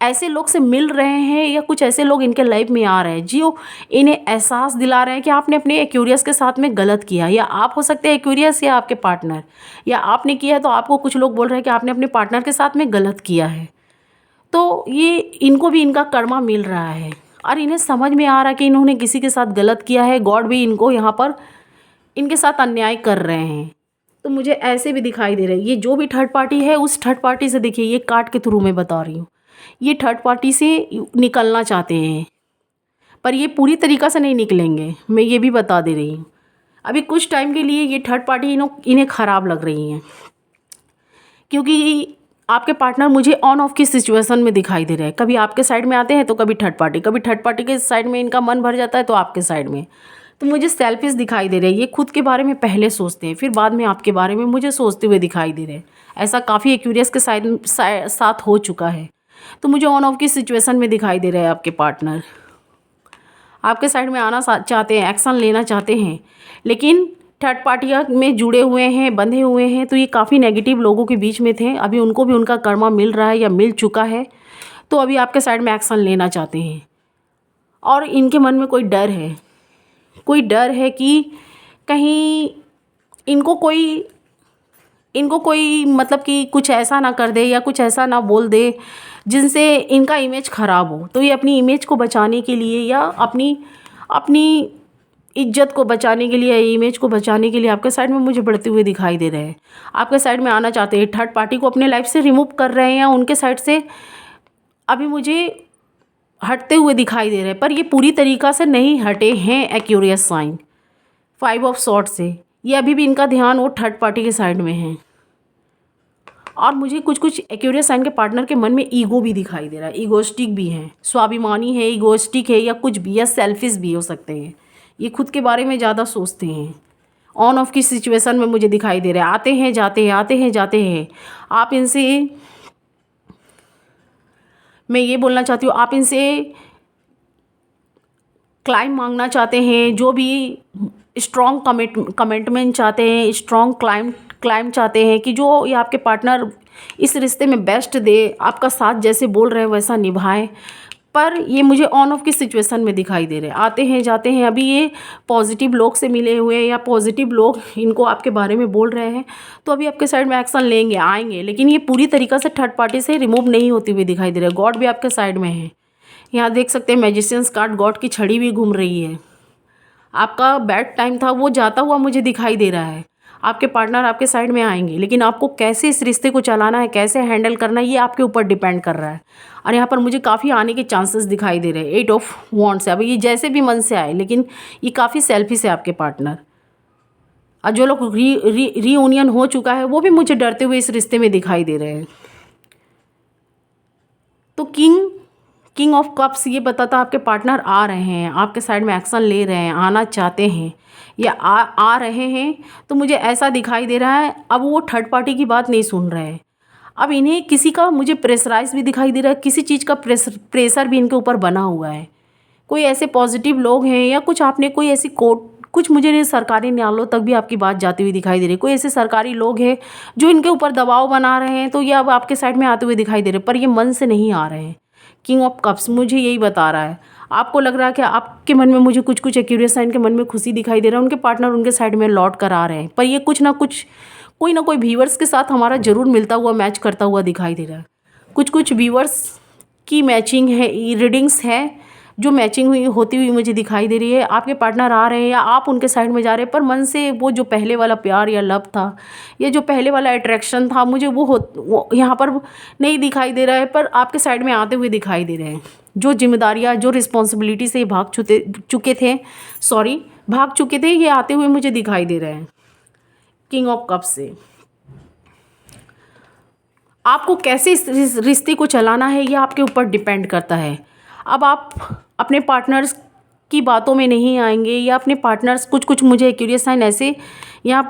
ऐसे लोग से मिल रहे हैं, या कुछ ऐसे लोग इनके लाइफ में आ रहे हैं जो इन्हें एहसास दिला रहे हैं कि आपने अपने एक्यूरियस के साथ में गलत किया। या आप हो सकते हैं एक्यूरियस, या आपके पार्टनर, या आपने किया है तो आपको कुछ लोग बोल रहे हैं कि आपने अपने पार्टनर के साथ में गलत किया है। तो ये इनको भी इनका कर्मा मिल रहा है, और इन्हें समझ में आ रहा है कि इन्होंने किसी के साथ गलत किया है। गॉड भी इनको यहाँ पर इनके साथ अन्याय कर रहे हैं। तो मुझे ऐसे भी दिखाई दे रहा है, ये जो भी थर्ड पार्टी है उस थर्ड पार्टी से, देखिए ये कार्ड के थ्रू मैं बता रही हूँ, ये थर्ड पार्टी से निकलना चाहते हैं, पर ये पूरी तरीक़ा से नहीं निकलेंगे, मैं ये भी बता दे रही हूँ। अभी कुछ टाइम के लिए ये थर्ड पार्टी इन्हें ख़राब लग रही हैं, क्योंकि आपके पार्टनर मुझे ऑन ऑफ की सिचुएशन में दिखाई दे रहे हैं। कभी आपके साइड में आते हैं तो कभी थर्ड पार्टी के साइड में इनका मन भर जाता है तो आपके साइड में। तो मुझे सेल्फिश दिखाई दे रहे हैं। ये खुद के बारे में पहले सोचते हैं, फिर बाद में आपके बारे में मुझे सोचते हुए दिखाई दे रहे हैं। ऐसा काफ़ी एक्यूरियस के साथ हो चुका है। तो मुझे ऑन ऑफ की सिचुएशन में दिखाई दे रहे हैं आपके पार्टनर। आपके साइड में आना चाहते हैं, एक्शन लेना चाहते हैं, लेकिन थर्ड पार्टियाँ में जुड़े हुए हैं, बंधे हुए हैं। तो ये काफ़ी नेगेटिव लोगों के बीच में थे। अभी उनको भी उनका कर्मा मिल रहा है या मिल चुका है, तो अभी आपके साइड में एक्शन लेना चाहते हैं। और इनके मन में कोई डर है कि कहीं इनको कोई मतलब कि कुछ ऐसा ना कर दे या कुछ ऐसा ना बोल दे जिनसे इनका इमेज ख़राब हो। तो ये अपनी इमेज को बचाने के लिए या अपनी इज्जत को बचाने के लिए, इमेज को बचाने के लिए आपके साइड में मुझे बढ़ते हुए दिखाई दे रहे हैं। आपके साइड में आना चाहते हैं, थर्ड पार्टी को अपने लाइफ से रिमूव कर रहे हैं या उनके साइड से अभी मुझे हटते हुए दिखाई दे रहे हैं। पर ये पूरी तरीक़ा से नहीं हटे हैं एक्यूरियस साइन 5 ऑफ सॉर्ड से। ये अभी भी इनका ध्यान वो थर्ड पार्टी के साइड में है। और मुझे कुछ एक्यूरियस साइन के पार्टनर के मन में ईगो भी दिखाई दे रहा है, ईगोस्टिक भी है, स्वाभिमानी है, ईगोस्टिक है, या कुछ भी, या सेल्फिश भी हो सकते हैं। ये खुद के बारे में ज़्यादा सोचते हैं। ऑन ऑफ की सिचुएशन में मुझे दिखाई दे रहा है। आते हैं जाते हैं, आते हैं जाते हैं। आप इनसे, मैं ये बोलना चाहती हूँ, आप इनसे क्लाइम मांगना चाहते हैं, जो भी स्ट्रॉन्ग कमिटमेंट चाहते हैं, स्ट्रॉन्ग क्लाइम चाहते हैं कि जो ये आपके पार्टनर इस रिश्ते में बेस्ट दे, आपका साथ जैसे बोल रहे हैं वैसा निभाएं। पर ये मुझे ऑन ऑफ की सिचुएशन में दिखाई दे रहे हैं। आते हैं जाते हैं। अभी ये पॉजिटिव लोग से मिले हुए हैं या पॉजिटिव लोग इनको आपके बारे में बोल रहे हैं, तो अभी आपके साइड में एक्शन लेंगे, आएंगे। लेकिन ये पूरी तरीक़ा से थर्ड पार्टी से रिमूव नहीं होती हुई दिखाई दे रहे हैं। गॉड भी आपके साइड में है। यहाँ देख सकते हैं मैजिशियंस कार्ड, गॉड की छड़ी भी घूम रही है। आपका बैड टाइम था वो जाता हुआ मुझे दिखाई दे रहा है। आपके पार्टनर आपके साइड में आएंगे, लेकिन आपको कैसे इस रिश्ते को चलाना है, कैसे हैंडल करना है, ये आपके ऊपर डिपेंड कर रहा है। और यहाँ पर मुझे काफ़ी आने के चांसेस दिखाई दे रहे हैं 8 ऑफ वॉन्ड्स से। अब ये जैसे भी मन से आए, लेकिन ये काफ़ी सेल्फिश है आपके पार्टनर। और जो लोग रीयूनियन हो चुका है वो भी मुझे डरते हुए इस रिश्ते में दिखाई दे रहे हैं। तो किंग ऑफ कप्स ये बताता आपके पार्टनर आ रहे हैं, आपके साइड में एक्शन ले रहे हैं, आना चाहते हैं या आ रहे हैं। तो मुझे ऐसा दिखाई दे रहा है अब वो थर्ड पार्टी की बात नहीं सुन रहे हैं। अब इन्हें किसी का मुझे प्रेशराइज भी दिखाई दे रहा है, किसी चीज़ का प्रेशर भी इनके ऊपर बना हुआ है। कोई ऐसे पॉजिटिव लोग हैं या कुछ आपने कोई ऐसी कुछ मुझे सरकारी न्यायालयों तक भी आपकी बात जाती हुई दिखाई दे रही है। कोई ऐसे सरकारी लोग हैं जो इनके ऊपर दबाव बना रहे हैं, तो ये अब आपके साइड में आते हुए दिखाई दे रहे हैं, पर ये मन से नहीं आ रहे हैं। किंग ऑफ कप्स मुझे यही बता रहा है। आपको लग रहा है कि आपके मन में मुझे कुछ एक्यूरियस साइन के मन में खुशी दिखाई दे रहा है, उनके पार्टनर उनके साइड में लौट कर आ रहे हैं। पर ये कुछ ना कुछ कोई ना कोई व्यूअर्स के साथ हमारा ज़रूर मिलता हुआ, मैच करता हुआ दिखाई दे रहा है। कुछ व्यूअर्स की मैचिंग है, रीडिंग्स है जो मैचिंग होती हुई मुझे दिखाई दे रही है। आपके पार्टनर आ रहे हैं या आप उनके साइड में जा रहे हैं, पर मन से वो जो पहले वाला प्यार या लव था या जो पहले वाला अट्रैक्शन था, मुझे वो यहाँ पर नहीं दिखाई दे रहा है, पर आपके साइड में आते हुए दिखाई दे रहे हैं। जो जिम्मेदारियाँ, जो रिस्पॉन्सिबिलिटी से भाग चुके थे, ये आते हुए मुझे दिखाई दे रहे हैं किंग ऑफ कप्स से। आपको कैसे इस रिश्ते को चलाना है ये आपके ऊपर डिपेंड करता है। अब आप अपने पार्टनर्स की बातों में नहीं आएंगे या अपने पार्टनर्स कुछ मुझे एक्यूरियस साइन ऐसे यहाँ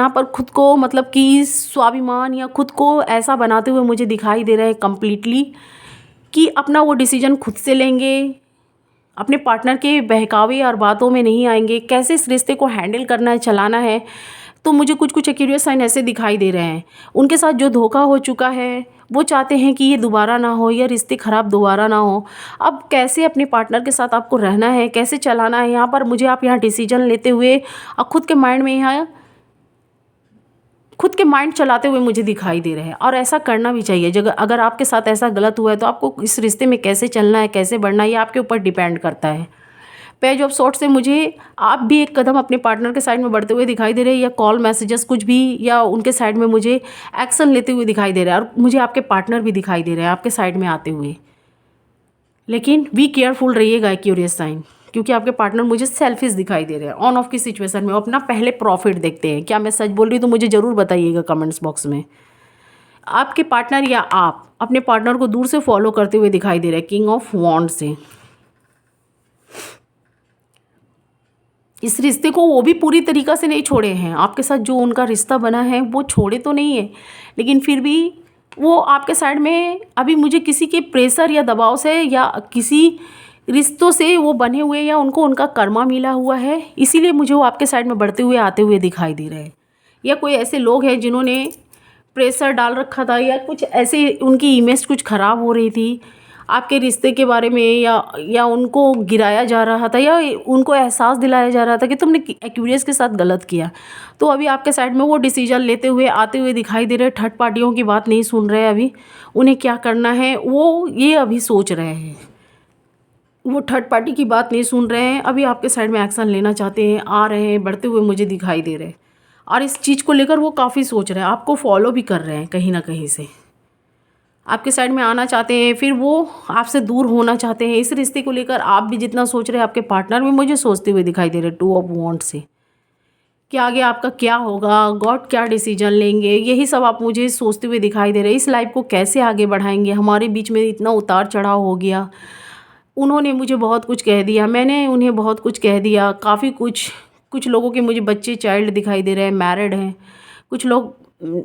पर खुद को मतलब कि स्वाभिमान या खुद को ऐसा बनाते हुए मुझे दिखाई दे रहे हैं कम्प्लीटली कि अपना वो डिसीजन खुद से लेंगे, अपने पार्टनर के बहकावे और बातों में नहीं आएंगे। कैसे इस रिश्ते को हैंडल करना है, चलाना है, तो मुझे कुछ एक्यूरियस साइन ऐसे दिखाई दे रहे हैं। उनके साथ जो धोखा हो चुका है वो चाहते हैं कि ये दोबारा ना हो या रिश्ते ख़राब दोबारा ना हो। अब कैसे अपने पार्टनर के साथ आपको रहना है, कैसे चलाना है, यहाँ पर मुझे आप यहाँ डिसीजन लेते हुए और खुद के माइंड चलाते हुए मुझे दिखाई दे रहे हैं। और ऐसा करना भी चाहिए। जब अगर आपके साथ ऐसा गलत हुआ है तो आपको इस रिश्ते में कैसे चलना है, कैसे बढ़ना है, ये आपके ऊपर डिपेंड करता है। पेज ऑफ सॉर्ट्स से मुझे आप भी एक कदम अपने पार्टनर के साइड में बढ़ते हुए दिखाई दे रहे हैं, या कॉल मैसेजेस कुछ भी, या उनके साइड में मुझे एक्शन लेते हुए दिखाई दे रहा है। और मुझे आपके पार्टनर भी दिखाई दे रहे हैं आपके साइड में आते हुए। लेकिन बी केयरफुल रहिएगा एक्यूरियस साइन, क्योंकि आपके पार्टनर मुझे सेल्फिश दिखाई दे रहे हैं। ऑन ऑफ की सिचुएशन में वो अपना पहले प्रॉफिट देखते हैं। क्या मैं सच बोल रही हूँ? तो मुझे ज़रूर बताइएगा कमेंट्स बॉक्स में। आपके पार्टनर या आप अपने पार्टनर को दूर से फॉलो करते हुए दिखाई दे रहे हैं किंग ऑफ वॉन्ड से। इस रिश्ते को वो भी पूरी तरीक़ा से नहीं छोड़े हैं। आपके साथ जो उनका रिश्ता बना है वो छोड़े तो नहीं है, लेकिन फिर भी वो आपके साइड में अभी मुझे किसी के प्रेशर या दबाव से या किसी रिश्तों से वो बने हुए, या उनको उनका कर्मा मिला हुआ है, इसीलिए मुझे वो आपके साइड में बढ़ते हुए आते हुए दिखाई दे रहे हैं। या कोई ऐसे लोग हैं जिन्होंने प्रेशर डाल रखा था, या कुछ ऐसे उनकी इमेज कुछ ख़राब हो रही थी आपके रिश्ते के बारे में, या उनको गिराया जा रहा था, या उनको एहसास दिलाया जा रहा था कि तुमने एक्यूरियस के साथ गलत किया। तो अभी आपके साइड में वो डिसीजन लेते हुए आते हुए दिखाई दे रहे हैं। थर्ड पार्टियों की बात नहीं सुन रहे हैं। अभी उन्हें क्या करना है वो ये अभी सोच रहे हैं। वो थर्ड पार्टी की बात नहीं सुन रहे हैं। अभी आपके साइड में एक्शन लेना चाहते हैं, आ रहे हैं, बढ़ते हुए मुझे दिखाई दे रहे हैं। और इस चीज़ को लेकर वो काफ़ी सोच रहे हैं, आपको फॉलो भी कर रहे हैं कहीं ना कहीं से। आपके साइड में आना चाहते हैं, फिर वो आपसे दूर होना चाहते हैं। इस रिश्ते को लेकर आप भी जितना सोच रहे हैं, आपके पार्टनर भी मुझे सोचते हुए दिखाई दे रहे हैं टू ऑफ वॉन्ड से। कि आगे आपका क्या होगा, गॉड क्या डिसीजन लेंगे, यही सब आप मुझे सोचते हुए दिखाई दे रहे हैं। इस लाइफ को कैसे आगे बढ़ाएंगे, हमारे बीच में इतना उतार चढ़ाव हो गया। उन्होंने मुझे बहुत कुछ कह दिया, मैंने उन्हें बहुत कुछ कह दिया, काफ़ी कुछ लोगों के मुझे बच्चे चाइल्ड दिखाई दे रहे हैं, मैरिड हैं। कुछ लोग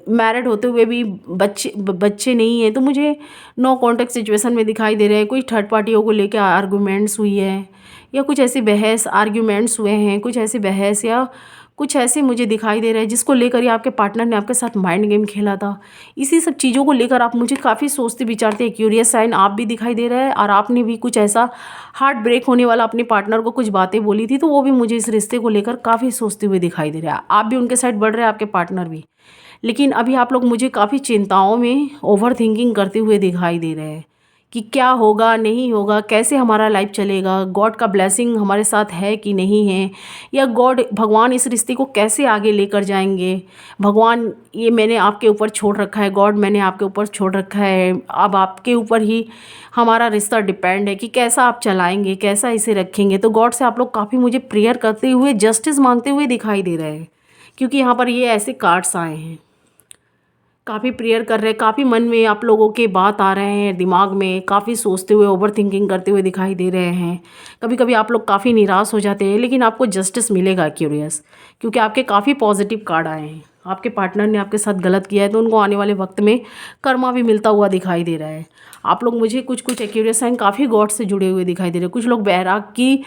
मैरिड होते हुए भी बच्चे नहीं है, तो मुझे नो कॉन्टेक्ट सिचुएशन में दिखाई दे रहे हैं। कुछ थर्ड पार्टियों को लेकर आर्गूमेंट्स हुई है, या कुछ ऐसी बहस आर्ग्यूमेंट्स हुए हैं, कुछ ऐसी बहस या कुछ ऐसे मुझे दिखाई दे रहा है जिसको लेकर ही आपके पार्टनर ने आपके साथ माइंड गेम खेला था। इसी सब चीज़ों को लेकर आप मुझे काफ़ी सोचते विचारते हैं। क्यूरियस साइन आप भी दिखाई दे रहा है, और आपने भी कुछ ऐसा हार्ट ब्रेक होने वाला अपने पार्टनर को कुछ बातें बोली थी, तो वो भी मुझे इस रिश्ते को लेकर काफ़ी सोचते हुए दिखाई दे रहा है। आप भी उनके साइड बढ़ रहे हैं, आपके पार्टनर भी। लेकिन अभी आप लोग मुझे काफ़ी चिंताओं में ओवर थिंकिंग करते हुए दिखाई दे रहे हैं कि क्या होगा, नहीं होगा, कैसे हमारा लाइफ चलेगा, गॉड का ब्लेसिंग हमारे साथ है कि नहीं है, या गॉड भगवान इस रिश्ते को कैसे आगे लेकर जाएंगे। भगवान ये मैंने आपके ऊपर छोड़ रखा है, गॉड मैंने आपके ऊपर छोड़ रखा है, अब आपके ऊपर ही हमारा रिश्ता डिपेंड है कि कैसा आप चलाएंगे, कैसा इसे रखेंगे। तो गॉड से आप लोग काफ़ी मुझे प्रेयर करते हुए, जस्टिस मांगते हुए दिखाई दे रहे हैं, क्योंकि यहाँ पर ये ऐसे कार्ड्स आए हैं। काफ़ी प्रेयर कर रहे हैं, काफ़ी मन में आप लोगों के बात आ रहे हैं, दिमाग में काफ़ी सोचते हुए, ओवर थिंकिंग करते हुए दिखाई दे रहे हैं। कभी कभी आप लोग काफ़ी निराश हो जाते हैं, लेकिन आपको जस्टिस मिलेगा क्यूरियस, क्योंकि आपके काफ़ी पॉजिटिव कार्ड आए हैं। आपके पार्टनर ने आपके साथ गलत किया है, तो उनको आने वाले वक्त में कर्मा भी मिलता हुआ दिखाई दे रहा है। आप लोग मुझे कुछ एक्यूरियस साइन काफ़ी गॉड से जुड़े हुए दिखाई दे रहे हैं। कुछ लोग बैराग की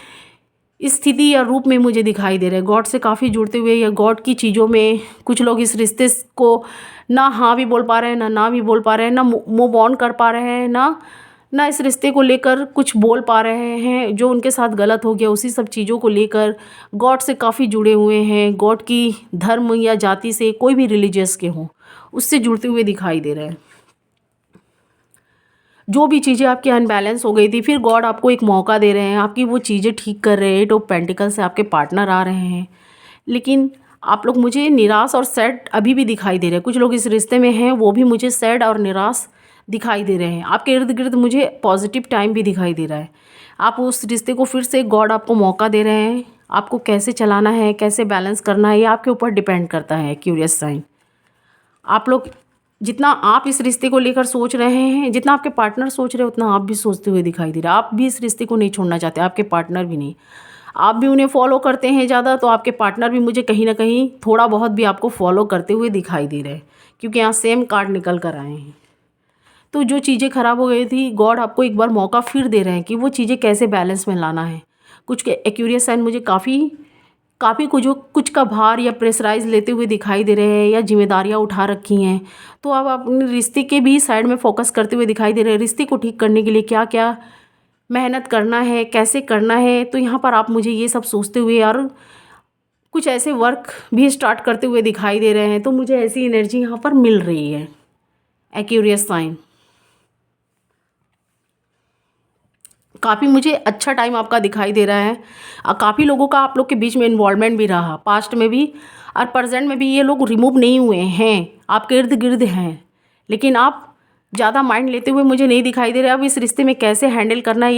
स्थिति या रूप में मुझे दिखाई दे रहे हैं, गॉड से काफ़ी जुड़ते हुए, या गॉड की चीज़ों में। कुछ लोग इस रिश्ते को ना हाँ भी बोल पा रहे हैं, ना भी बोल पा रहे हैं, ना मूव ऑन कर पा रहे हैं, ना इस रिश्ते को लेकर कुछ बोल पा रहे हैं। जो उनके साथ गलत हो गया, उसी सब चीज़ों को लेकर गॉड से काफ़ी जुड़े हुए हैं। गॉड की धर्म या जाति से, कोई भी रिलीजियस के हों, उससे जुड़ते हुए दिखाई दे रहे हैं। जो भी चीज़ें आपकी अनबैलेंस हो गई थी, फिर गॉड आपको एक मौका दे रहे हैं, आपकी वो चीज़ें ठीक कर रहे हैं। एट ऑफ पेंटिकल से आपके पार्टनर आ रहे हैं, लेकिन आप लोग मुझे निराश और सैड अभी भी दिखाई दे रहे हैं। कुछ लोग इस रिश्ते में हैं, वो भी मुझे सैड और निराश दिखाई दे रहे हैं। आपके इर्द गिर्द मुझे पॉजिटिव टाइम भी दिखाई दे रहा है। आप उस रिश्ते को फिर से, गॉड आपको मौका दे रहे हैं। आपको कैसे चलाना है, कैसे बैलेंस करना है, ये आपके ऊपर डिपेंड करता है क्यूरियस साइन। आप लोग जितना आप इस रिश्ते को लेकर सोच रहे हैं, जितना आपके पार्टनर सोच रहे हैं, उतना आप भी सोचते हुए दिखाई दे रहा है। आप भी इस रिश्ते को नहीं छोड़ना चाहते, आपके पार्टनर भी नहीं। आप भी उन्हें फॉलो करते हैं ज़्यादा, तो आपके पार्टनर भी मुझे कहीं ना कहीं थोड़ा बहुत भी आपको फॉलो करते हुए दिखाई दे रहे हैं, क्योंकि यहाँ सेम कार्ड निकल कर आए हैं। तो जो चीज़ें ख़राब हो गई थी, गॉड आपको एक बार मौका फिर दे रहे हैं कि वो चीज़ें कैसे बैलेंस में लाना है। कुछ के एक्यूरियस साइन मुझे काफ़ी कुछ का भार या प्रेशराइज लेते हुए दिखाई दे रहे हैं, या जिम्मेदारियां उठा रखी हैं। तो आप अपने रिश्ते के भी साइड में फोकस करते हुए दिखाई दे रहे हैं। रिश्ते को ठीक करने के लिए क्या क्या मेहनत करना है, कैसे करना है, तो यहाँ पर आप मुझे ये सब सोचते हुए और कुछ ऐसे वर्क भी स्टार्ट करते हुए दिखाई दे रहे हैं। तो मुझे ऐसी एनर्जी यहाँ पर मिल रही है एक्यूरियस साइन। काफ़ी मुझे अच्छा टाइम आपका दिखाई दे रहा है, और काफ़ी लोगों का आप लोग के बीच में इन्वॉल्वमेंट भी रहा, पास्ट में भी और प्रेजेंट में भी। ये लोग रिमूव नहीं हुए हैं, आपके इर्द गिर्द हैं, लेकिन आप ज़्यादा माइंड लेते हुए मुझे नहीं दिखाई दे रहे। अब इस रिश्ते में कैसे हैंडल करना है